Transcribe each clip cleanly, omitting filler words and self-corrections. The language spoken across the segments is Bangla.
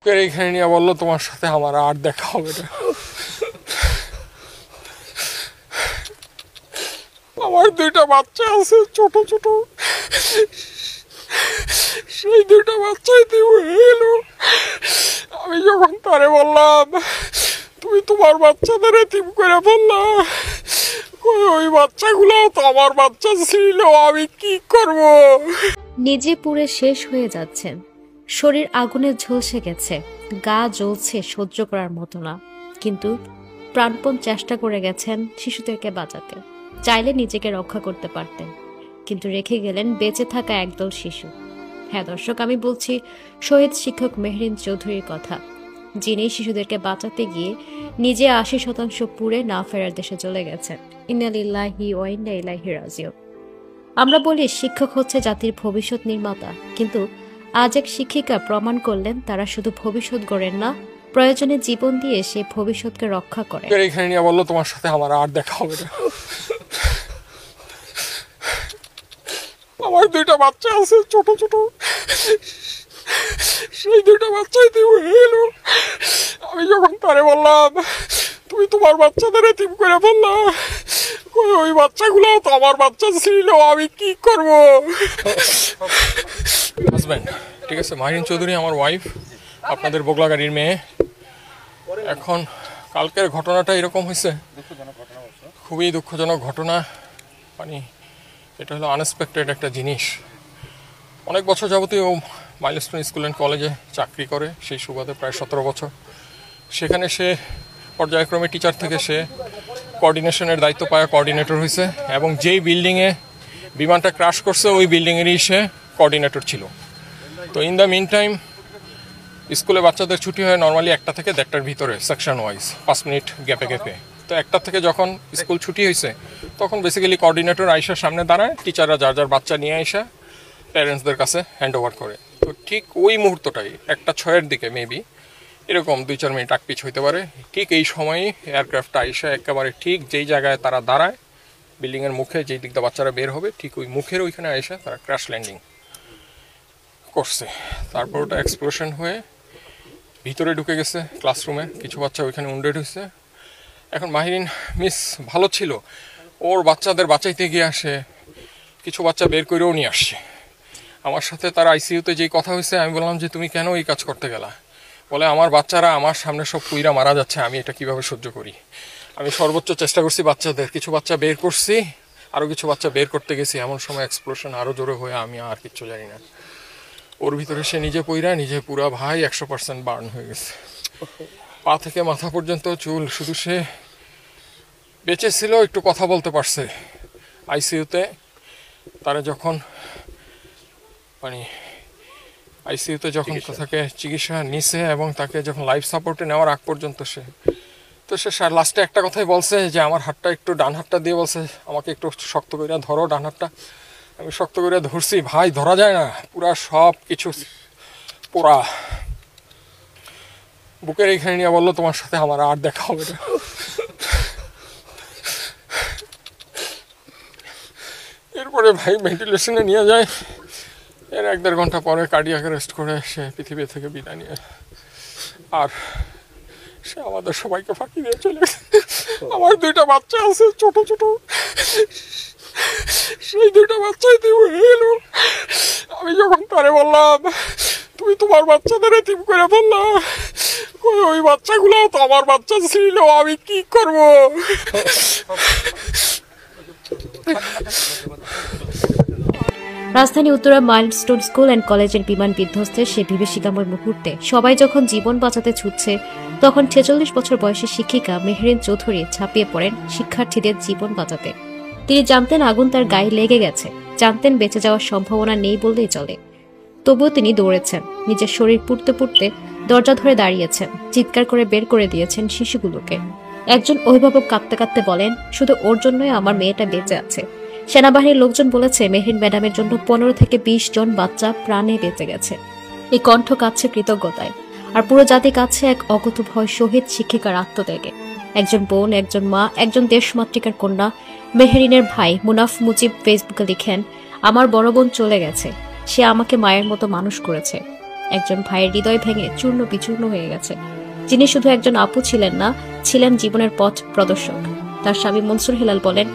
বুকের এইখানে নিয়ে বললো তোমার সাথে আমার আর দেখা হবে না। আমার দুইটা বাচ্চা আছে ছোট ছোট, সেই দুইটা বাচ্চাই এলো। আমি যখন তারে বললাম তুমি তোমার বাচ্চাদের এতিম করে ফেললা, ওই বাচ্চাগুলো তো আমার বাচ্চা ছিল, আমি কি করব? নিজে পুড়ে শেষ হয়ে যাচ্ছেন, শরীর আগুনে ঝলসে গেছে, গা জ্বলছে সহ্য করার মতো না, কিন্তু প্রাণপণ চেষ্টা করে গেছেন শিশুদেরকে বাঁচাতে। চাইলে নিজেকে রক্ষা করতে পারতেন, কিন্তু রেখে গেলেন বেঁচে থাকা একদল শিশু। হ্যাঁ দর্শক, আমি বলছি শহীদ শিক্ষক মেহরিন চৌধুরীর কথা, যিনি শিশুদেরকে বাঁচাতে গিয়ে নিজে ৮০% পুড়ে না ফেরার দেশে চলে গেছেন। ইন্না লিল্লাহি ওয়া ইন্না ইলাইহি রাজিউন। আমরা বলি শিক্ষক হচ্ছে জাতির ভবিষ্যৎ নির্মাতা, কিন্তু আজ এক শিক্ষিকা প্রমাণ করলেন তারা শুধু ভবিষ্যৎ গড়েন না, প্রয়োজনে জীবন দিয়ে সে ভবিষ্যৎকে রক্ষা করে। এখানে নিয়ে বললো তোমার সাথে আমার আর দেখা হবে না। আমার দুইটা বাচ্চা আছে ছোট ছোট, সেই দুইটা বাচ্চাই এলো। আমি যখন তারে বললাম তুমি তোমার বাচ্চাদের এতিম করে ফেললা, ওই বাচ্চাগুলো তো আমার বাচ্চা ছিল, আমি কি করব? হাজব্যান্ড, ঠিক আছে, মাহিরিন চৌধুরী আমার ওয়াইফ, আপনাদের বগলা গাড়ির মেয়ে। এখন কালকের ঘটনাটা এরকম হয়েছে, খুবই দুঃখজনক ঘটনা। মানে এটা হলো আনএক্সপেক্টেড একটা জিনিস। অনেক বছর যাবতীয় ও মাইলস্টোন স্কুল অ্যান্ড কলেজে চাকরি করে, সেই সুবাদে প্রায় 17 বছর। সেখানে সে পর্যায়ক্রমে টিচার থেকে সে কোঅর্ডিনেশনের দায়িত্ব পায়, কোঅর্ডিনেটর হয়েছে, এবং যেই বিল্ডিংয়ে বিমানটা ক্র্যাশ করছে ওই বিল্ডিংয়েরই সে কোঅর্ডিনেটর ছিল। তো ইন দ্য মিন টাইম স্কুলে বাচ্চাদের ছুটি হয় নর্মালি 1টা থেকে 1:30টার ভিতরে, সেকশন ওয়াইজ 5 মিনিট গ্যাপে গ্যাপে। তো 1টা থেকে যখন স্কুল ছুটি হয়েছে তখন বেসিক্যালি কোঅর্ডিনেটর আইসার সামনে দাঁড়ায়, টিচাররা যার যার বাচ্চা নিয়ে আইসা প্যারেন্টসদের কাছে হ্যান্ড ওভার করে। তো ঠিক ওই মুহূর্তটাই 1:06-এর দিকে মেবি এরকম 2-4 মিনিট আগপিছ হইতে পারে, ঠিক এই সময়ই এয়ারক্রাফটটা আইসা একেবারে ঠিক যেই জায়গায় তারা দাঁড়ায় বিল্ডিংয়ের মুখে, যেই দিকটা বাচ্চারা বের হবে ঠিক ওই মুখের ওইখানে আইসা তারা ক্র্যাশ ল্যান্ডিং করছে। তারপর ওটা এক্সপ্লোশন হয়ে ভিতরে ঢুকে গেছে ক্লাসরুমে, কিছু বাচ্চা ওইখানে উন্ডেড হয়েছে। এখন মাহিরিন মিস ভালো ছিল, ওর বাচ্চাদের বাঁচাইতে গিয়ে আসে কিছু বাচ্চা বের করেও নিয়ে আসছে। আমার সাথে তার আইসিইউতে যেই কথা হয়েছে, আমি বললাম যে তুমি কেন এই কাজ করতে গেলা? বলে আমার বাচ্চারা আমার সামনে সব পুইরা মারা যাচ্ছে, আমি এটা কিভাবে সহ্য করি। আমি সর্বোচ্চ চেষ্টা করছি বাচ্চাদের, কিছু বাচ্চা বের করছি, আরও কিছু বাচ্চা বের করতে গেছি, এমন সময় এক্সপ্লোশন আরও জোরে হয়ে আমি আর কিচ্ছু জানি না। ওর ভিতরে সে নিজে পইরা নিজে পুরা ভাই 100% বার্ন হয়ে গেছে, পা থেকে মাথা পর্যন্ত চুল। শুধু সে বেঁচে ছিল, একটু কথা বলতে পারছে। আইসিইউতে তারা যখন আইসিইউতে যখন তাকে চিকিৎসা নিছে এবং তাকে যখন লাইফ সাপোর্টে নেওয়ার আগ পর্যন্ত সে লাস্টে একটা কথাই বলছে যে আমার হাতটা একটু, ডান হাতটা দিয়ে বলছে আমাকে একটু শক্ত করে ধরো ডান হাতটা। আমি শক্ত করে ধরছি, ভাই ধরা যায় না, পুরা সব কিছু পোড়া। বুকের এইখানে নিয়ে বললো তোমার সাথে আমার আর দেখা হবে না। এরপরে ভাই ভেন্টিলেশনে নিয়ে যায়, এর 1-1.5 ঘন্টা পরে কার্ডিয়াক অ্যারেস্ট করে সে পৃথিবী থেকে বিদায় নিয়ে, আর সে আমাদের সবাইকে ফাঁকি দিয়ে চলে গেছে। আমার দুইটা বাচ্চা আছে ছোট ছোট, সেই দুইটা বাচ্চাই এলো। আমি যখন তারে বললাম তুমি তোমার বাচ্চাদের এতিম করে ফেললা, ওই বাচ্চাগুলো তো আমার বাচ্চা ছিল, আমি কি করব? রাজধানী উত্তরা মাইলস্টোন স্কুল অ্যান্ড কলেজের বিমান বিধ্বস্তের সে বিভীষিকাময় মুহূর্তে সবাই যখন জীবন বাঁচাতে ছুটছে, তখন 46 বছর বয়সী শিক্ষিকা মেহরিন চৌধুরী ঝাঁপিয়ে পড়েন শিক্ষার্থীদের জীবন বাঁচাতে। তিনি জানতেন আগুন তার গায়ে লেগে গেছে, জানতেন বেঁচে যাওয়ার সম্ভাবনা নেই বললেই চলে, তবুও তিনি দৌড়েছেন। নিজের শরীর পুড়তে পুড়তে দরজা ধরে দাঁড়িয়েছেন, চিৎকার করে বের করে দিয়েছেন শিশুগুলোকে। একজন অভিভাবক কাঁদতে কাঁদতে বলেন, শুধু ওর জন্যই আমার মেয়েটা বেঁচে আছে। সেনাবাহিনীর লোকজন বলেছে মেহরিন ম্যাডামের জন্য 15 থেকে 20 জন বাচ্চা প্রাণে বেঁচে গেছে। এই কণ্ঠ কাঁদছে কৃতজ্ঞতায়, আর পুরো জাতি কাঁদছে এক অকুতোভয় শহীদ শিক্ষিকার আত্মত্যাগে। একজন বোন, একজন মা, একজন দেশমাতৃকার কন্যা মেহরিনের ভাই মুনাফ মুজিব ফেসবুকে লিখেন, আমার বড় বোন চলে গেছে, সে আমাকে মায়ের মতো মানুষ করেছে। একজন ভাইয়ের হৃদয় ভেঙে চূর্ণ বিচূর্ণ হয়ে গেছে, যিনি শুধু একজন আপু ছিলেন না, ছিলেন জীবনের পথ প্রদর্শক। তার স্বামী মনসুর হেলাল বলেন,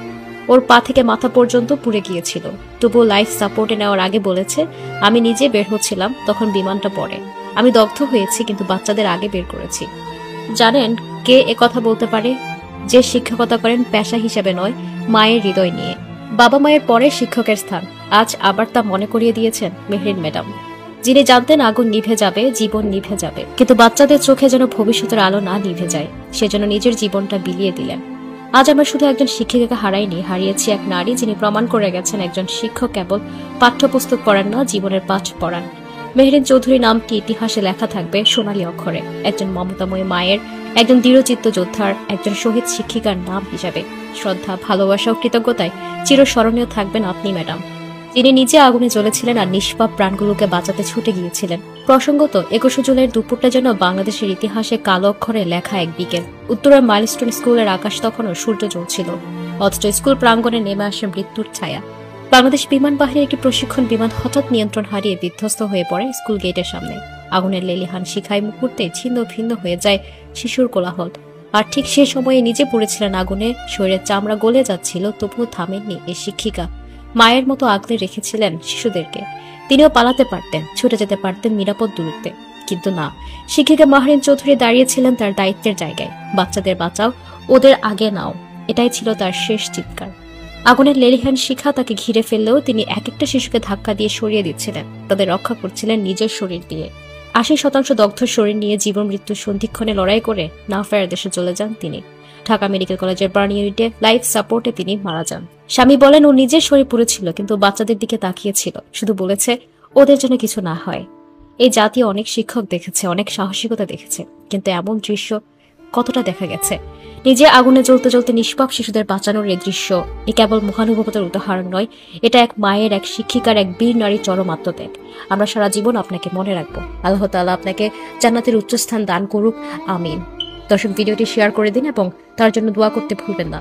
ওর পা থেকে মাথা পর্যন্ত পুড়ে গিয়েছিল, তবুও লাইফ সাপোর্টে নেওয়ার আগে বলেছে, আমি নিজে বের হচ্ছিলাম, তখন বিমানটা পড়ে, আমি দগ্ধ হয়েছি, কিন্তু বাচ্চাদের আগে বের করেছি। জানেন কে একথা বলতে পারে? যে শিক্ষকতা করেন পেশা হিসেবে নয়, মায়ের হৃদয় নিয়ে। বাবা মায়ের পরে শিক্ষকের স্থান আজ আবার তা মনে করিয়ে দিয়েছেন মেহরিন ম্যাডাম, যিনি জানতেন আগুন নিভে যাবে, জীবন নিভে যাবে, কিন্তু বাচ্চাদের চোখে যেন ভবিষ্যতের আলো না নিভে যায়, সেজন্য নিজের জীবনটা বিলিয়ে দিলেন। আজ আমরা শুধু একজন শিক্ষিকাকে হারাইনি, হারিয়েছি এক নারী যিনি প্রমাণ করে গেছেন একজন শিক্ষক কেবল পাঠ্যপুস্তক পড়ান না, জীবনের পাঠ পড়ান। মেহরিন চৌধুরী নামটি ইতিহাসে লেখা থাকবে সোনালী অক্ষরে, একজন মমতাময়ী মায়ের, একজন দৃঢ়চিত্ত যোদ্ধার, একজন শহীদ শিক্ষিকার নাম হিসাবে। শ্রদ্ধা, ভালোবাসা ও কৃতজ্ঞতায় চিরস্মরণীয় থাকবেন আপনি ম্যাডাম, যিনি নিজে আগুনে জ্বলেছিলেন আর নিষ্পাপ প্রাণগুলোকে বাঁচাতে ছুটে গিয়েছিলেন। প্রসঙ্গত 21 জুলাইয়ের দুপুরটা যেন বাংলাদেশের ইতিহাসে কালো অক্ষরে লেখা এক বিকেল। উত্তরের মাইলস্টোন স্কুলের আকাশ তখনও সূর্য জ্বলছিল, অথচ স্কুল প্রাঙ্গণে নেমে আসে মৃত্যুর ছায়া। বাংলাদেশ বিমান বাহিনীর একটি প্রশিক্ষণ বিমান হঠাৎ নিয়ন্ত্রণ হারিয়ে বিধ্বস্ত হয়ে পড়ে স্কুল গেটের সামনে। আগুনের লেলিহান শিখায় মুহূর্তে ছিন্ন ভিন্ন হয়ে যায় শিশুর কোলাহল। আর ঠিক সে সময়ে নিজে পড়েছিলেন আগুনে, শরীরের চামড়া গলে যাচ্ছিল, তবুও থামেননি এই শিক্ষিকা। মায়ের মতো আগলে রেখেছিলেন শিশুদেরকে। তিনিও পালাতে পারতেন, ছুটে যেতে পারতেন নিরাপদ দূরত্বে, কিন্তু না, শিক্ষিকা মেহরিন চৌধুরী দাঁড়িয়েছিলেন তার দায়িত্বের জায়গায়। বাচ্চাদের বাঁচাও, ওদের আগে নাও, এটাই ছিল তার শেষ চিৎকার। আগুনের লেলিহান শিখা তাকে ঘিরে ফেললেও তিনি এক একটা শিশুকে ধাক্কা দিয়ে সরিয়ে দিচ্ছিলেন, তাদের রক্ষা করছিলেন নিজের শরীর দিয়ে। 80% দগ্ধ শরীর নিয়ে জীবন মৃত্যুর সন্ধিক্ষণে লড়াই করে না ফেরার দেশে চলে যান তিনি। ঢাকা মেডিকেল কলেজের বার্ন ইউনিটে লাইফ সাপোর্টে তিনি মারা যান। স্বামী বলেন, ও নিজের শরীর পুড়েছিল, কিন্তু বাচ্চাদের দিকে তাকিয়েছিল, শুধু বলেছে ওদের জন্য কিছু না হয়। এই জাতীয় অনেক শিক্ষক দেখেছে, অনেক সাহসিকতা দেখেছে, কিন্তু এমন দৃশ্য কতটা দেখা গেছে? নিজে আগুনে জ্বলতে জ্বলতে নিষ্পাপ শিশুদের বাঁচানোর এই দৃশ্য এ কেবল মহানুভবতার উদাহরণ নয়, এটা এক মায়ের, এক শিক্ষিকার, এক বীর নারীর চরম আত্মত্যাগ। আমরা সারা জীবন আপনাকে মনে রাখবো। আল্লাহ তাআলা আপনাকে জান্নাতের উচ্চস্থান দান করুক, আমিন। দর্শক, ভিডিওটি শেয়ার করে দিন এবং তার জন্য দোয়া করতে ভুলবেন না।